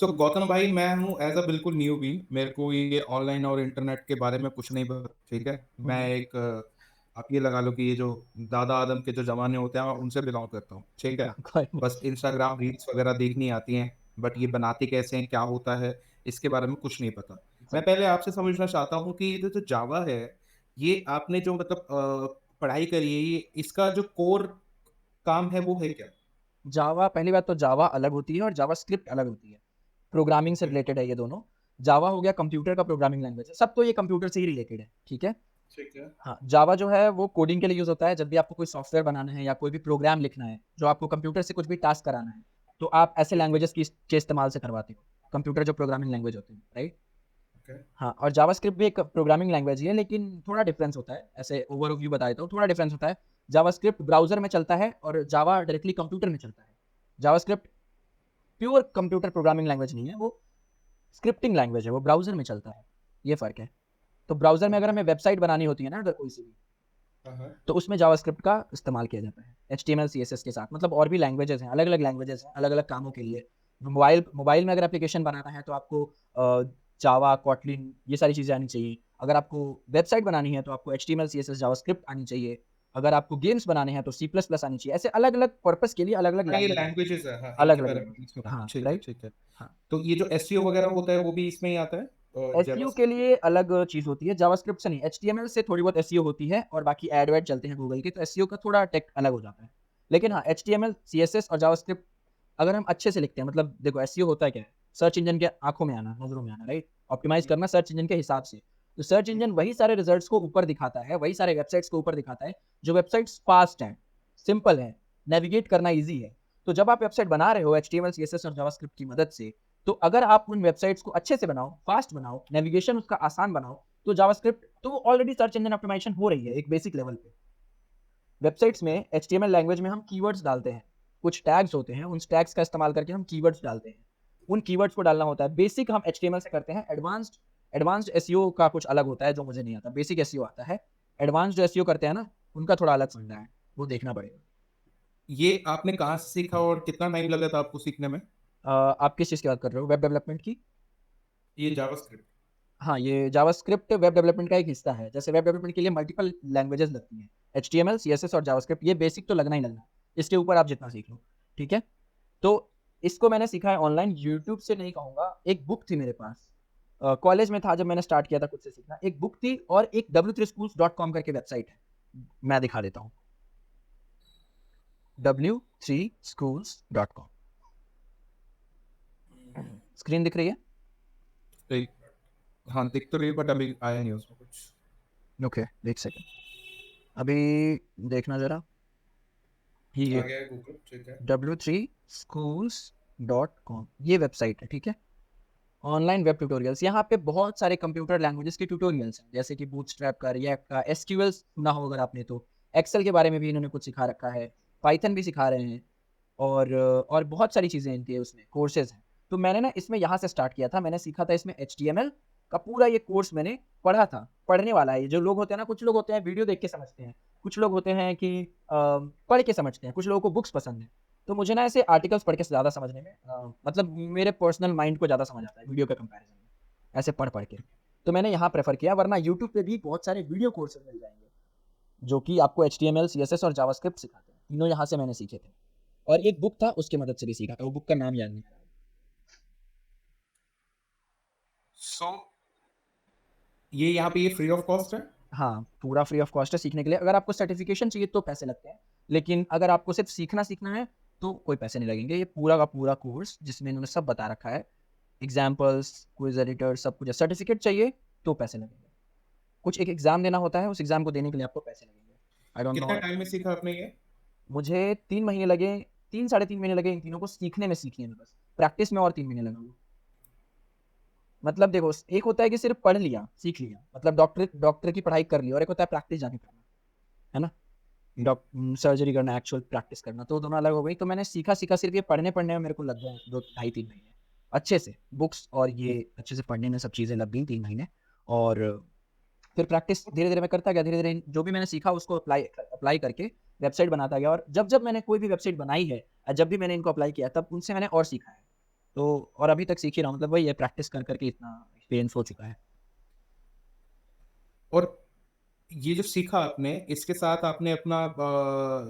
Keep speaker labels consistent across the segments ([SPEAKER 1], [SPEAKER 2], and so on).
[SPEAKER 1] सो गौतम भाई, मैं हूँ एज अ बिल्कुल न्यू भी। मेरे को ये ऑनलाइन और इंटरनेट के बारे में कुछ नहीं पता। ठीक है, मैं
[SPEAKER 2] हम्म।
[SPEAKER 1] एक आप ये लगा लो कि ये जो दादा आदम के जो जमाने होते हैं उनसे बिलोंग करता हूँ। ठीक है,
[SPEAKER 2] कोई
[SPEAKER 1] बस
[SPEAKER 2] नहीं।
[SPEAKER 1] इंस्टाग्राम रील्स वगैरह देखनी आती हैं, बट ये बनाते कैसे हैं, क्या होता है, इसके बारे में कुछ नहीं पता। मैं
[SPEAKER 2] Exactly.
[SPEAKER 1] पहले आपसे समझना चाहता हूँ कि ये जो जावा है, ये आपने जो मतलब पढ़ाई करी है, ये इसका जो कोर काम है वो है क्या?
[SPEAKER 2] जावा, पहली बात तो जावा अलग होती है और जावा स्क्रिप्ट अलग होती है। प्रोग्रामिंग से
[SPEAKER 1] ओके।
[SPEAKER 2] रिलेटेड है ये दोनों। जावा हो गया कंप्यूटर का प्रोग्रामिंग लैंग्वेज है, सब तो ये कंप्यूटर से ही रिलेटेड है, ठीक है।
[SPEAKER 1] ठीक है।
[SPEAKER 2] हाँ, जावा जो है वो कोडिंग के लिए यूज होता है। जब भी आपको कोई सॉफ्टवेयर बनाना है या कोई भी प्रोग्राम लिखना है, जो आपको कंप्यूटर से कुछ भी टास्क कराना है, तो आप ऐसे
[SPEAKER 1] ठीक है।
[SPEAKER 2] लैंग्वेजेस के इस्तेमाल से करवाते हो। कंप्यूटर जो प्रोग्रामिंग लैंग्वेज होते हैं, राइट।
[SPEAKER 1] ओके।
[SPEAKER 2] हाँ, और जावास्क्रिप्ट भी एक प्रोग्रामिंग लैंग्वेज ही है, लेकिन थोड़ा डिफरेंस होता है। ऐसे ओवरव्यू बता देता हूँ, थोड़ा डिफरेंस होता है। जावास्क्रिप्ट ब्राउजर में चलता है और जावा डायरेक्टली कंप्यूटर में चलता है। JavaScript pure computer programming language नहीं है, वो स्क्रिप्टिंग लैंग्वेज है, वो ब्राउजर में चलता है। ये फ़र्क है। तो ब्राउजर में अगर
[SPEAKER 1] ओके।
[SPEAKER 2] हमें वेबसाइट बनानी होती है ना, अगर कोई सी भी,
[SPEAKER 1] हाँ हाँ।
[SPEAKER 2] तो उसमें जावास्क्रिप्ट का इस्तेमाल किया जाता है, एचटीएमएल सीएसएस के साथ। मतलब और भी लैंग्वेजेस हैं, अलग अलग लैंग्वेजेस हैं, अलग अलग कामों के लिए। मोबाइल मोबाइल में अगर एप्लीकेशन बनाना है तो आपको जावा, कॉटलिन, ये सारी चीज़ें आनी चाहिए। अगर आपको वेबसाइट बनानी है तो आपको एचटीएमएल सीएसएस जावास्क्रिप्ट आनी चाहिए। अगर आपको गेम्स बनाने हैं तो सी प्लस प्लस आनी चाहिए। ऐसे अलग अलग पर्पस के लिए अलग अलग
[SPEAKER 1] हाँ, ये
[SPEAKER 2] लैंग्वेज आती
[SPEAKER 1] लैंग्वेजेस है, हाँ,
[SPEAKER 2] है, अलग
[SPEAKER 1] इनके
[SPEAKER 2] अलग
[SPEAKER 1] बारे में
[SPEAKER 2] लैंग्वेज।
[SPEAKER 1] मैंने सुना है।
[SPEAKER 2] हाँ,
[SPEAKER 1] ठीक है,
[SPEAKER 2] राइट।
[SPEAKER 1] ठीक है।
[SPEAKER 2] हाँ,
[SPEAKER 1] तो ये जो एसईओ वगैरह होता है वो भी इसमें ही आता है,
[SPEAKER 2] एसईओ के
[SPEAKER 1] जावास्क्रिप्ट में?
[SPEAKER 2] लिए अलग चीज़ होती है, जावास्क्रिप्ट से नहीं। एचटीएमएल से थोड़ी बहुत एसईओ होती है और बाकी ऐड वैड चलते हैं गूगल के, तो एसईओ का थोड़ा टेक अलग हो जाता है। लेकिन हाँ, एचटीएमएल, सीएसएस और जावास्क्रिप्ट अगर हम अच्छे से लिखते हैं, मतलब देखो एसईओ होता है क्या है? सर्च इंजन के आँखों में आना, नज़रों में आना, राइट? ऑप्टिमाइज़ करना सर्च इंजन के हिसाब से। तो सर्च इंजन वही सारे रिजल्ट्स को ऊपर दिखाता है, वही सारे वेबसाइट्स को ऊपर दिखाता है, जो वेबसाइट्स फास्ट हैं, सिंपल हैं, नेविगेट करना ईज़ी है। तो जब आप वेबसाइट बना रहे हो एचटीएमएल, सीएसएस और जावास्क्रिप्ट की मदद से, तो अगर आप उन वेबसाइट्स को अच्छे से बनाओ, फास्ट बनाओ, नेविगेशन उसका आसान बनाओ, तो जावास्क्रिप्ट तो ऑलरेडी सर्च इंजन ऑप्टिमाइजेशन हो रही है एक बेसिक लेवल पे। वेबसाइट्स में एचटीएमएल लैंग्वेज में हम कीवर्ड्स डालते हैं, कुछ टैग्स होते हैं, उन टैग्स का इस्तेमाल करके हम कीवर्ड्स डालते हैं। उन कीवर्ड्स को डालना होता है। बेसिक हम एचटीएमएल से करते हैं, एडवांस्ड एडवांस्ड एसईओ का कुछ अलग होता है जो मुझे नहीं आता। बेसिक एसईओ आता है, एडवांस्ड जो एसईओ करते हैं ना, उनका थोड़ा अलग फंडा है, वो देखना पड़ेगा।
[SPEAKER 1] ये आपने कहाँ से सीखा और कितना टाइम लगा था आपको सीखने में?
[SPEAKER 2] आप किस चीज़ की बात कर रहे हो? वेब डेवलपमेंट की?
[SPEAKER 1] ये जावास्क्रिप्ट?
[SPEAKER 2] हाँ, ये जावास्क्रिप्ट वेब डेवलपमेंट का एक हिस्सा है। जैसे वेब डेवलपमेंट के लिए मल्टीपल लैंग्वेजेस लगती हैं, एचटीएमएल, सीएसएस और जावास्क्रिप्ट, ये बेसिक तो लगना ही लगना है। इसके ऊपर आप जितना सीख लो, ठीक है? तो इसको मैंने सीखा है ऑनलाइन, यूट्यूब से नहीं कहूँगा। एक बुक थी मेरे पास, कॉलेज में था जब मैंने स्टार्ट किया था खुद से सीखना। एक बुक थी और एक w3schools.com करके वेबसाइट है। मैं दिखा देता हूँ, w3schools.com। स्क्रीन दिख रही है?
[SPEAKER 1] एक, हाँ, दिख तो रही है, बट अभी आया नहीं उसमें कुछ।
[SPEAKER 2] ओके, एक सेकंड, अभी देखना ज़रा।
[SPEAKER 1] आ
[SPEAKER 2] ये
[SPEAKER 1] गया है गूगल, ठीक है।
[SPEAKER 2] w3schools.com ये वेबसाइट है, ठीक है। ऑनलाइन वेब ट्यूटोरियल्स, यहाँ पे बहुत सारे कंप्यूटर लैंग्वेजेस के ट्यूटोरियल्स हैं, जैसे कि बूटस्ट्रैप का, रिएक्ट का, एसक्यूएल सुना हो अगर आपने तो। एक्सेल के बारे में भी इन्होंने कुछ सिखा रखा है, पाइथन भी सिखा रहे हैं, और बहुत सारी चीज़ें इनके उसमें कोर्सेज हैं। तो मैंने ना इसमें यहाँ से स्टार्ट किया था, मैंने सीखा था इसमें एचटीएमएल का पूरा ये कोर्स मैंने पढ़ा था, पढ़ने वाला है। जो लोग होते हैं ना, कुछ लोग होते हैं वीडियो देख के समझते हैं, कुछ लोग होते हैं कि पढ़ के समझते हैं, कुछ लोगों को बुक्स पसंद है। तो मुझे ना ऐसे आर्टिकल्स पढ़ के ज़्यादा समझने में मतलब मेरे पर्सनल माइंड को ज़्यादा समझ आता है वीडियो के कंपैरिजन में, ऐसे पढ़ के। तो मैंने यहाँ प्रेफर किया, वरना यूट्यूब पे भी बहुत सारे वीडियो कोर्सेज मिल जाएंगे जो कि आपको एचटीएमएल, सीएसएस और जावास्क्रिप्ट सिखाते हैं। तीनों यहाँ से मैंने सीखे थे। और एक बुक था, उसकी मदद से भी सीखा था, वो बुक का नाम याद नहीं आ रहा।
[SPEAKER 1] सो ये यहाँ पे ये फ्री ऑफ कॉस्ट है?
[SPEAKER 2] हाँ, पूरा फ्री ऑफ कॉस्ट है सीखने के लिए। अगर आपको सर्टिफिकेशन चाहिए तो पैसे लगते हैं, लेकिन अगर आपको सिर्फ सीखना है तो कोई पैसे नहीं लगेंगे। ये पूरा का पूरा कोर्स जिसमें इन्होंने सब बता रखा है, एग्जाम्पल्स, क्विज एडिटर, सब कुछ है। सर्टिफिकेट चाहिए तो पैसे लगेंगे। कुछ एक एग्जाम देना होता है, उस एग्जाम को देने के लिए आपको पैसे लगेंगे। आई डोंट
[SPEAKER 1] कितने
[SPEAKER 2] नो।
[SPEAKER 1] टाइम में सीखा आपने ये?
[SPEAKER 2] मुझे 3 महीने लगे, 3 साढ़े 3 महीने लगे इन तीनों को सीखने में बस। प्रैक्टिस में और 3 महीने लगे। मतलब देखो, एक होता है कि सिर्फ पढ़ लिया, सीख लिया, मतलब डॉक्टर डॉक्टर की पढ़ाई कर ली, और एक होता है प्रैक्टिस जाके करना, है ना। सर्जरी करना, एक्चुअल प्रैक्टिस करना, तो दोनों अलग हो गई। तो मैंने सीखा सीखा सिर्फ ये पढ़ने पढ़ने में मेरे को लग गए 2 ढाई 3 महीने अच्छे से। बुक्स और ये अच्छे से पढ़ने में सब चीज़ें लग गई 3 महीने। और फिर प्रैक्टिस धीरे धीरे मैं करता गया, धीरे धीरे जो भी मैंने सीखा उसको अप्लाई अप्लाई करके वेबसाइट बनाता गया। और जब जब मैंने कोई भी वेबसाइट बनाई है, जब भी मैंने इनको अप्लाई किया, तब उनसे मैंने और सीखा है। तो और अभी तक सीख ही रहा हूँ, मतलब वही है, प्रैक्टिस कर करके इतना एक्सपीरियंस हो चुका है।
[SPEAKER 1] और ये जो सीखा आपने, इसके साथ आपने अपना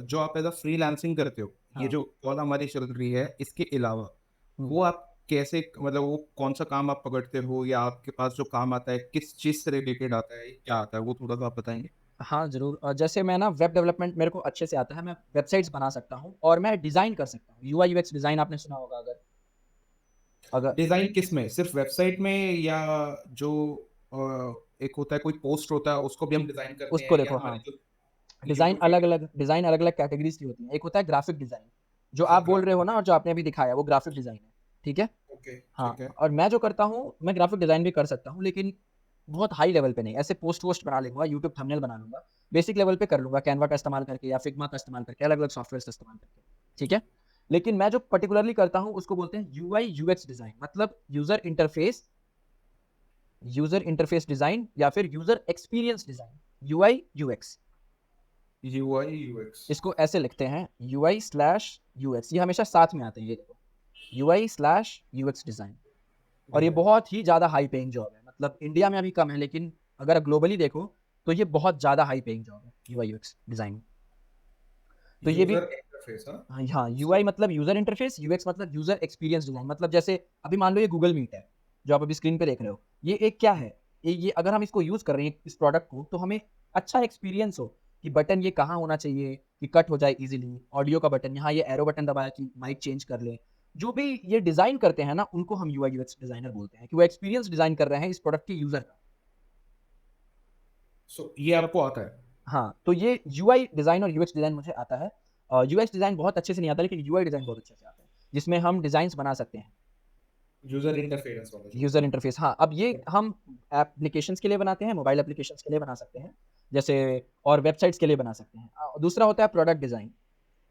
[SPEAKER 1] जो आप एज अ फ्रीलांसिंग करते हो, ये
[SPEAKER 2] हाँ।
[SPEAKER 1] जो कॉल हमारी चल रही है, इसके अलावा
[SPEAKER 2] हुँ।
[SPEAKER 1] वो आप कैसे, मतलब वो कौन सा काम आप पकड़ते हो, या आपके पास जो काम आता है किस चीज से रिलेटेड आता है, क्या आता है, वो थोड़ा सा आप बताएंगे?
[SPEAKER 2] हाँ, ज़रूर। जैसे मैं ना वेब डेवलपमेंट मेरे को अच्छे से आता है, मैं वेबसाइट्स बना सकता हूँ और मैं डिज़ाइन कर सकता हूँ। यूआई यूएक्स डिज़ाइन आपने सुना होगा अगर अगर
[SPEAKER 1] डिजाइन किस में, सिर्फ वेबसाइट में, या जो एक होता है कोई पोस्ट होता है उसको भी हम डिजाइन करते
[SPEAKER 2] उसको
[SPEAKER 1] हैं, या
[SPEAKER 2] देखो,
[SPEAKER 1] हमारी
[SPEAKER 2] हाँ,
[SPEAKER 1] जो
[SPEAKER 2] डिज़ाइन
[SPEAKER 1] यूट्यूब वीडियो?
[SPEAKER 2] अलग-अलग डिज़ाइन अलग-अलग कैटेगरीज़ की होती हैं। एक होता है ग्राफ़िक डिज़ाइन, जो
[SPEAKER 1] हाँ,
[SPEAKER 2] आप बोल रहे हो ना और जो आपने अभी दिखाया वो ग्राफ़िक डिज़ाइन है, ठीक है?
[SPEAKER 1] ओके, ठीक है।
[SPEAKER 2] हाँ, और मैं जो करता हूँ, मैं ग्राफ़िक डिज़ाइन भी कर सकता हूँ, लेकिन बहुत हाई लेवल पे नहीं। ऐसे पोस्ट-वोस्ट बना लूँगा, यूट्यूब थंबनेल बना लूँगा, बेसिक लेवल पे कर लूँगा, कैनवा का इस्तेमाल करके या फिग्मा का इस्तेमाल करके, अलग-अलग सॉफ्टवेयर्स का इस्तेमाल करके, ठीक है? लेकिन मैं जो पर्टिकुलरली करता हूँ, उसको बोलते हैं यूआई यूएक्स डिज़ाइन, मतलब यूज़र इंटरफ़ेस डिज़ाइन या फिर user experience design, UI UX.
[SPEAKER 1] UI UX.
[SPEAKER 2] इसको ऐसे लिखते हैं, यूआई/यूएक्स, ये हमेशा साथ में आते हैं, ये देखो, यूआई/यूएक्स डिज़ाइन। और ये
[SPEAKER 1] डिजाइन।
[SPEAKER 2] बहुत ही ज़्यादा हाई पेइंग जॉब है, मतलब इंडिया में अभी कम है, लेकिन अगर आप ग्लोबली देखो तो ये बहुत ज़्यादा हाई पेइंग जॉब है, यूआई यूएक्स डिज़ाइन। तो ये भी
[SPEAKER 1] यूजर इंटरफेस, हाँ।
[SPEAKER 2] हाँ, हाँ,
[SPEAKER 1] सो
[SPEAKER 2] यूआई मतलब यूज़र इंटरफेस, यूएक्स मतलब यूज़र एक्सपीरियंस डिज़ाइन, मतलब जैसे अभी मान लो ये गूगल मीट है, जो आप अभी स्क्रीन पे देख रहे हो। ये एक क्या है, ये अगर हम इसको यूज़ कर रहे हैं इस प्रोडक्ट को, तो हमें अच्छा एक्सपीरियंस हो कि बटन ये कहाँ होना चाहिए कि कट हो जाए ईज़िली, ऑडियो का बटन यहाँ ये एरो बटन दबाया कि माइक चेंज कर ले। जो भी ये डिज़ाइन करते हैं ना, उनको हम यूआई यूएक्स डिज़ाइनर बोलते हैं कि वो एक्सपीरियंस डिज़ाइन कर रहे हैं इस प्रोडक्ट के यूज़र का।
[SPEAKER 1] ये आपको आता है?
[SPEAKER 2] हाँ, तो ये यूआई डिज़ाइन और यूएक्स डिज़ाइन मुझे आता है। यूएक्स डिज़ाइन बहुत अच्छे से नहीं आता, लेकिन यूआई डिज़ाइन बहुत अच्छे से आता है, जिसमें हम डिज़ाइन्स बना सकते हैं।
[SPEAKER 1] यूजर इंटरफेरेंस वाला जो
[SPEAKER 2] यूज़र इंटरफ़ेस, हाँ, अब ये हम एप्लीकेशंस के लिए बनाते हैं, मोबाइल एप्लीकेशंस के लिए बना सकते हैं, जैसे और वेबसाइट्स के लिए बना सकते हैं। दूसरा होता है प्रोडक्ट डिज़ाइन,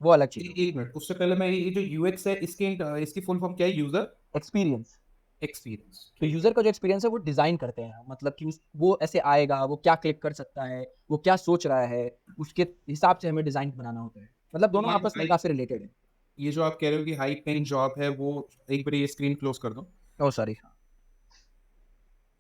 [SPEAKER 2] वो अलग चीज़ होती
[SPEAKER 1] एक मिनट, उससे पहले मैं ये जो यूएक्स है, इसकी फुल फॉर्म क्या है? यूजर
[SPEAKER 2] है। एक्सपीरियंस,
[SPEAKER 1] एक्सपीरियंस,
[SPEAKER 2] तो
[SPEAKER 1] ठीक
[SPEAKER 2] यूज़र
[SPEAKER 1] है।
[SPEAKER 2] का जो एक्सपीरियंस है वो डिज़ाइन करते हैं, मतलब कि वो ऐसे आएगा, वो क्या क्लिक कर सकता है, वो क्या सोच रहा है, उसके हिसाब से हमें डिज़ाइन बनाना होता है। मतलब
[SPEAKER 1] तो
[SPEAKER 2] दोनों
[SPEAKER 1] मान लो
[SPEAKER 2] आपस में
[SPEAKER 1] भाई,
[SPEAKER 2] काफ़ी रिलेटेड हैं।
[SPEAKER 1] ये जो आप कह रहे हो कि हाई पेइंग जॉब है, वो एक बार ये स्क्रीन क्लोज कर दो।
[SPEAKER 2] Oh sorry!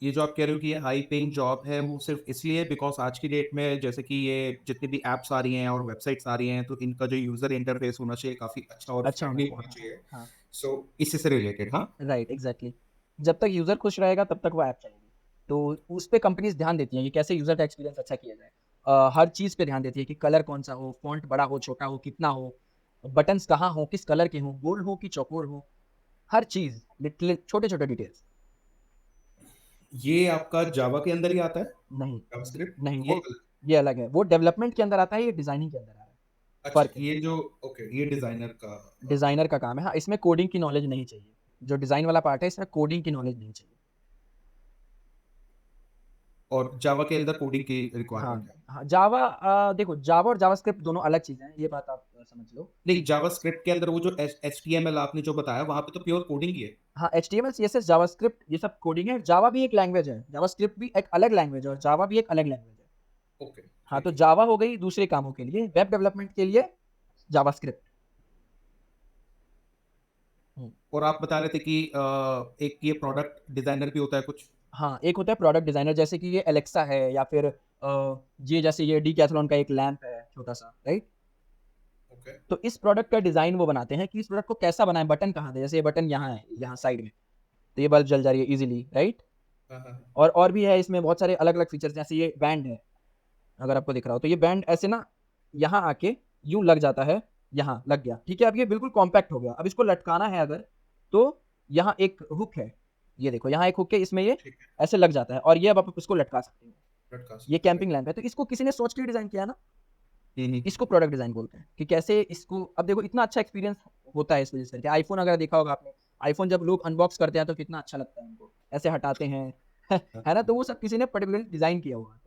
[SPEAKER 1] ये जो आप कह रहे हो कि ये हाई पेइंग जॉब है, वो सिर्फ इसलिए बिकॉज आज की डेट में जैसे कि ये जितनी भी एप्स आ रही हैं और वेबसाइट्स आ रही हैं, तो इनका जो यूजर इंटरफेस होना चाहिए काफी अच्छा और
[SPEAKER 2] अच्छा होना
[SPEAKER 1] फ्रेंडली
[SPEAKER 2] चाहिए,
[SPEAKER 1] होना
[SPEAKER 2] हाँ,
[SPEAKER 1] चाहिए।
[SPEAKER 2] हाँ,
[SPEAKER 1] सो इससे से रिलेटेड, हाँ।
[SPEAKER 2] Right, exactly. जब तक यूज़र खुश रहेगा तब तक वो ऐप चलेगी। तो उस पे कंपनीज़ ध्यान देती हैं कि कैसे यूज़र का एक्सपीरियंस अच्छा किया जाए। हर चीज़ पे ध्यान देती है कि कलर कौन-सा हो, फ़ॉन्ट बड़ा हो, छोटा हो, कितना हो, बटन्स कहाँ हो, किस कलर के हों, गोल हो कि चौकोर हो, हर चीज़ लिटरली छोटे-छोटे डिटेल्स।
[SPEAKER 1] ये आपका जावा के अंदर ही आता है?
[SPEAKER 2] नहीं,
[SPEAKER 1] जावास्क्रिप्ट
[SPEAKER 2] नहीं,
[SPEAKER 1] ये
[SPEAKER 2] ये अलग है। वो डेवलपमेंट के अंदर आता है, ये डिज़ाइनिंग के अंदर आ रहा है,
[SPEAKER 1] अच्छा,
[SPEAKER 2] फ़र्क है।
[SPEAKER 1] ये जो ओके, ये डिजाइनर का
[SPEAKER 2] डिज़ाइनर का काम है। हाँ, इसमें कोडिंग की नॉलेज नहीं चाहिए। जो डिज़ाइन वाला पार्ट है, इसमें कोडिंग की नॉलेज नहीं चाहिए।
[SPEAKER 1] और जावा के अंदर कोडिंग की
[SPEAKER 2] हाँ,
[SPEAKER 1] रिक्वायरमेंट है?
[SPEAKER 2] हाँ, जावा देखो, जावा और जावास्क्रिप्ट दोनों अलग चीज़ें हैं, ये बात आप समझ लो।
[SPEAKER 1] नहीं, जावास्क्रिप्ट के अंदर वो जो एचटीएमएल आपने जो बताया, वहां पे तो प्योर कोडिंग ही है।
[SPEAKER 2] हाँ, एचटीएमएल, सीएसएस, जावास्क्रिप्ट ये सब कोडिंग है। जावा भी एक लैंग्वेज है, जावास्क्रिप्ट भी एक अलग लैंग्वेज है और जावा भी एक अलग लैंग्वेज है।
[SPEAKER 1] ओके,
[SPEAKER 2] हाँ, तो
[SPEAKER 1] ठीक है।
[SPEAKER 2] जावा हो गई दूसरे कामों के लिए, वेब डेवलपमेंट के लिए जावास्क्रिप्ट। हुँ।
[SPEAKER 1] और आप बता रहे थे कि एक ये प्रोडक्ट डिजाइनर भी होता है कुछ?
[SPEAKER 2] हाँ, एक होता है प्रोडक्ट डिज़ाइनर, जैसे कि ये एलेक्सा है या फिर ये जैसे ये डीकैथलॉन का एक लैंप है छोटा-सा, राइट?
[SPEAKER 1] ओके।
[SPEAKER 2] तो इस प्रोडक्ट का डिज़ाइन वो बनाते हैं कि इस प्रोडक्ट को कैसा बनाएँ, बटन कहाँ दें? जैसे ये बटन यहाँ है, यहाँ साइड में, तो ये बल्ब जल जा रही है ईज़िली, राइट?
[SPEAKER 1] हाँ, हाँ, हाँ।
[SPEAKER 2] और भी है इसमें बहुत सारे अलग-अलग फीचर्स, जैसे ये बैंड है, अगर आपको दिख रहा हो, तो ये बैंड ऐसे ना यहाँ आके यूँ लग जाता है, यहाँ लग गया, ठीक है? अब ये बिल्कुल कॉम्पैक्ट हो गया। अब इसको लटकाना है अगर, तो यहाँ एक हुक है, ये देखो यहाँ एक हुक है, इसमें ये
[SPEAKER 1] ठीक है।
[SPEAKER 2] ऐसे लग जाता है और ये अब आप इसको लटका सकते हो।
[SPEAKER 1] लटका
[SPEAKER 2] ये
[SPEAKER 1] सकते हैं।
[SPEAKER 2] कैंपिंग लैंप है, तो इसको किसी ने सोच के डिज़ाइन किया है ना, इसको प्रोडक्ट डिज़ाइन बोलते हैं कि कैसे इसको, अब देखो इतना अच्छा एक्सपीरियंस होता है इस वज़ह से कि आईफ़ोन अगर देखा होगा आपने, आईफ़ोन जब लोग अनबॉक्स करते हैं तो कितना अच्छा लगता है उनको, ऐसे हटाते हैं, है ना? तो वो सब किसी ने पर्टिकुलरली डिज़ाइन किया हुआ है।